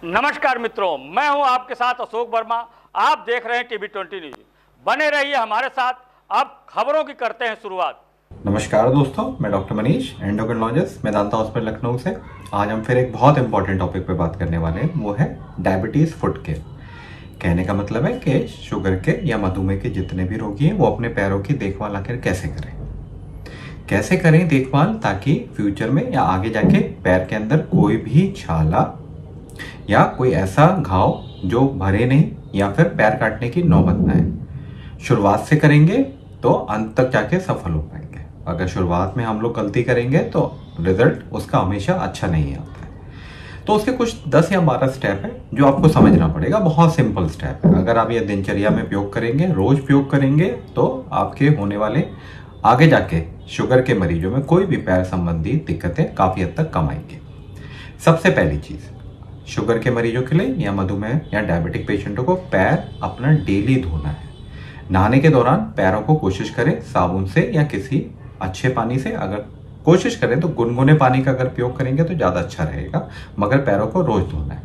नमस्कार मित्रों, मैं हूं आपके साथ अशोक वर्मा। आप देख रहे हैं टीवी 20 न्यूज। बने रहिए हमारे साथ। अब खबरों की करते हैं शुरुआत। नमस्कार दोस्तों, मैं doctor Manish, endocrinologist, Medanta hospital Lucknow से। आज हम फिर एक बहुत इंपॉर्टेंट टॉपिक पे बात करने वाले हैं, वो है डायबिटीज फुट केयर। कहने का मतलब है कि शुगर के या मधुमेह के जितने भी रोगी हैं वो अपने पैरों की देखभाल आखिर कैसे करें देखभाल, ताकि फ्यूचर में या आगे जाके पैर के अंदर कोई भी छाला या कोई ऐसा घाव जो भरे नहीं या फिर पैर काटने की नौबत ना आए। शुरुआत से करेंगे तो अंत तक जाके सफल हो पाएंगे। अगर शुरुआत में हम लोग गलती करेंगे तो रिजल्ट उसका हमेशा अच्छा नहीं आता है। तो उसके कुछ 10 या 12 स्टेप है जो आपको समझना पड़ेगा। बहुत सिंपल स्टेप है। अगर आप ये दिनचर्या में प्रयोग करेंगे, रोज प्रयोग करेंगे, तो आपके होने वाले आगे जाके शुगर के मरीजों में कोई भी पैर संबंधी दिक्कतें काफी हद तक कम आएंगी। सबसे पहली चीज, शुगर के मरीजों के लिए या मधुमेह या डायबिटिक पेशेंटों को पैर अपना डेली धोना है। नहाने के दौरान पैरों को कोशिश करें साबुन से या किसी अच्छे पानी से। अगर कोशिश करें तो गुनगुने पानी का अगर प्रयोग करेंगे तो ज्यादा अच्छा रहेगा, मगर पैरों को रोज धोना है।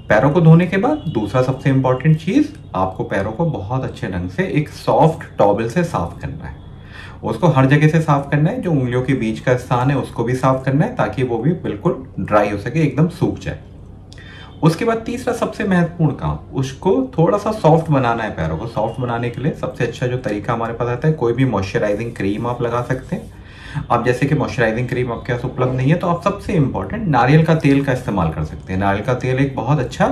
पैरों को धोने के बाद दूसरा सबसे इंपॉर्टेंट चीज, आपको पैरों को बहुत अच्छे ढंग से एक सॉफ्ट टॉवल से साफ करना है। उसको हर जगह से साफ करना है। जो उंगलियों के बीच का स्थान है उसको भी साफ करना है, ताकि वो भी बिल्कुल ड्राई हो सके, एकदम सूख जाए। उसके बाद तीसरा सबसे महत्वपूर्ण काम, उसको थोड़ा सा सॉफ्ट बनाना है। पैरों को सॉफ्ट बनाने के लिए सबसे अच्छा जो तरीका हमारे पास आता है, कोई भी मॉइस्चराइजिंग क्रीम आप लगा सकते हैं। अब जैसे कि मॉइस्चराइजिंग क्रीम आपके पास उपलब्ध नहीं है तो आप सबसे इंपॉर्टेंट नारियल का तेल का इस्तेमाल कर सकते हैं। नारियल का तेल एक बहुत अच्छा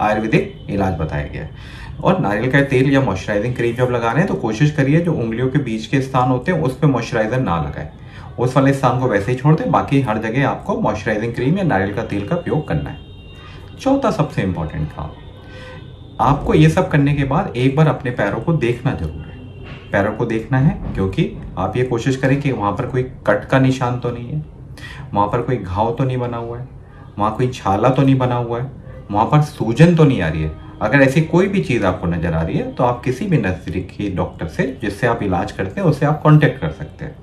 आयुर्वेदिक इलाज बताया गया है। और नारियल का तेल या मॉइस्चराइजिंग क्रीम जब लगा रहे हैं तो कोशिश करिए जो उंगलियों के बीच के स्थान होते हैं उस पर मॉइस्चराइजर ना लगाए। उस वाले स्थान को वैसे ही छोड़ दें, बाकी हर जगह आपको मॉइस्चराइजिंग क्रीम या नारियल का तेल का प्रयोग करना है। चौथा सबसे इंपॉर्टेंट काम, आपको ये सब करने के बाद एक बार अपने पैरों को देखना जरूर है। पैरों को देखना है क्योंकि आप ये कोशिश करें कि वहां पर कोई कट का निशान तो नहीं है, वहां पर कोई घाव तो नहीं बना हुआ है, वहां कोई छाला तो नहीं बना हुआ है, वहां पर सूजन तो नहीं आ रही है। अगर ऐसी कोई भी चीज आपको नजर आ रही है तो आप किसी भी नजदीकी डॉक्टर से जिससे आप इलाज करते हैं उससे आप कांटेक्ट कर सकते हैं।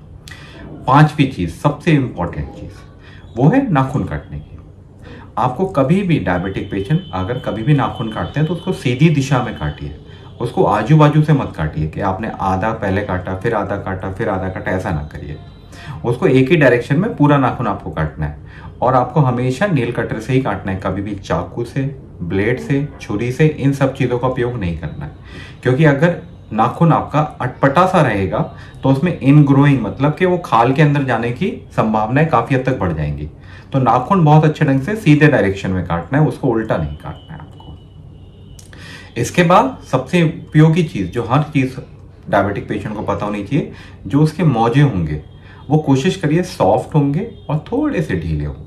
पांचवी चीज, सबसे इंपॉर्टेंट चीज, वो है नाखून काटने की। आपको कभी भी डायबिटिक पेशेंट अगर कभी भी नाखून काटते हैं तो उसको सीधी दिशा में काटिए। उसको आजू बाजू से मत काटिए कि आपने आधा पहले काटा फिर आधा काटा फिर आधा काटा, ऐसा ना करिए। उसको एक ही डायरेक्शन में पूरा नाखून आपको काटना है। और आपको हमेशा नेल कटर से ही काटना है, कभी भी चाकू से, ब्लेड से, छुरी से, इन सब चीजों का उपयोग नहीं करना है। क्योंकि अगर नाखून आपका अटपटा सा रहेगा तो उसमें इनग्रोइंग मतलब कि वो खाल के अंदर जाने की संभावनाएं काफी हद तक बढ़ जाएंगी। तो नाखून बहुत अच्छे ढंग से सीधे डायरेक्शन में काटना है, उसको उल्टा नहीं काटना है आपको। इसके बाद सबसे उपयोगी चीज, जो हर चीज डायबिटिक पेशेंट को पता होनी चाहिए, जो उसके मोजे होंगे वो कोशिश करिए सॉफ्ट होंगे और थोड़े से ढीले होंगे।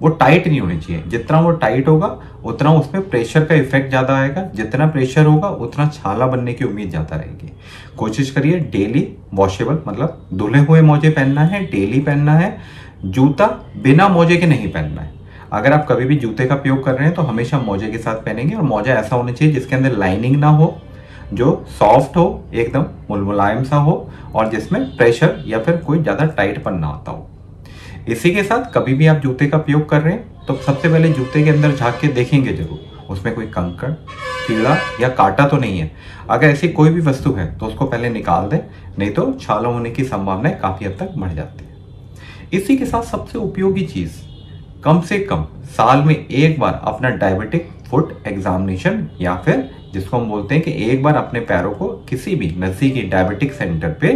वो टाइट नहीं होने चाहिए। जितना वो टाइट होगा उतना उसमें प्रेशर का इफेक्ट ज्यादा आएगा। जितना प्रेशर होगा उतना छाला बनने की उम्मीद ज्यादा रहेगी। कोशिश करिए डेली वॉशेबल मतलब धुले हुए मोजे पहनना है, डेली पहनना है। जूता बिना मोजे के नहीं पहनना है। अगर आप कभी भी जूते का प्रयोग कर रहे हैं तो हमेशा मोजे के साथ पहनेंगे। और मोजा ऐसा होना चाहिए जिसके अंदर लाइनिंग ना हो, जो सॉफ्ट हो, एकदम मुलायम सा हो, और जिसमें प्रेशर या फिर कोई ज्यादा टाइटपन ना आता हो। इसी के साथ कभी भी आप जूते का प्रयोग कर रहे हैं तो सबसे पहले जूते के अंदर झांक के देखेंगे जरूर, उसमें कोई कंकड़, कीड़ा या कांटा तो नहीं है। अगर ऐसी कोई भी वस्तु है तो उसको पहले निकाल दें, नहीं तो छाला होने की संभावनाएं काफी हद तक बढ़ जाती है। इसी के साथ सबसे उपयोगी चीज, कम से कम साल में एक बार अपना डायबिटिक फुट एग्जामिनेशन, या फिर जिसको हम बोलते हैं कि एक बार अपने पैरों को किसी भी नजदीकी डायबिटिक सेंटर पे,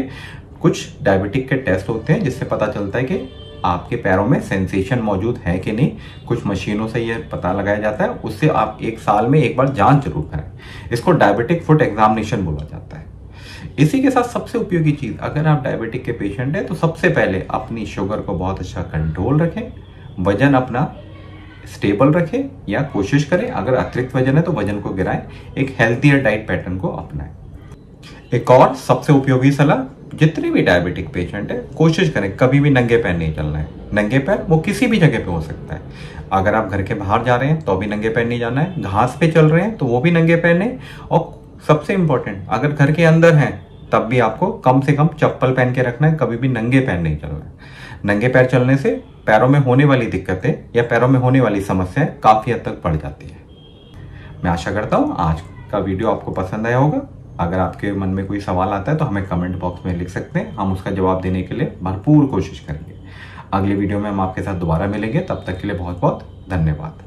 कुछ डायबिटिक के टेस्ट होते हैं जिससे पता चलता है कि आपके पैरों में सेंसेशन मौजूद है कि नहीं। कुछ मशीनों से यह पता लगाया जाता है। उससे आप एक साल में एक बार जांच जरूर करें। इसको डायबिटिक फुट एग्जामिनेशन बोला जाता है। इसी के साथ सबसे उपयोगी चीज, अगर आप डायबिटिक के पेशेंट हैं तो सबसे पहले अपनी शुगर को बहुत अच्छा कंट्रोल रखें, वजन अपना स्टेबल रखें, या कोशिश करें अगर अतिरिक्त वजन है तो वजन को गिराएं, एक हेल्थियर डाइट पैटर्न को अपनाएं। एक और सबसे उपयोगी सलाह, जितने भी डायबिटिक पेशेंट है कोशिश करें कभी भी नंगे पैर नहीं चलना है। नंगे पैर वो किसी भी जगह पे हो सकता है। अगर आप घर के बाहर जा रहे हैं तो भी नंगे पैर नहीं जाना है, घास पे चल रहे हैं तो वो भी नंगे पैर नहीं, और सबसे इंपॉर्टेंट अगर घर के अंदर हैं तब भी आपको कम से कम चप्पल पहन के रखना है, कभी भी नंगे पैर नहीं चलना है। नंगे पैर चलने से पैरों में होने वाली दिक्कतें या पैरों में होने वाली समस्याएं काफी हद तक बढ़ जाती है। मैं आशा करता हूं आज का वीडियो आपको पसंद आया होगा। अगर आपके मन में कोई सवाल आता है तो हमें कमेंट बॉक्स में लिख सकते हैं, हम उसका जवाब देने के लिए भरपूर कोशिश करेंगे। अगले वीडियो में हम आपके साथ दोबारा मिलेंगे, तब तक के लिए बहुत बहुत धन्यवाद।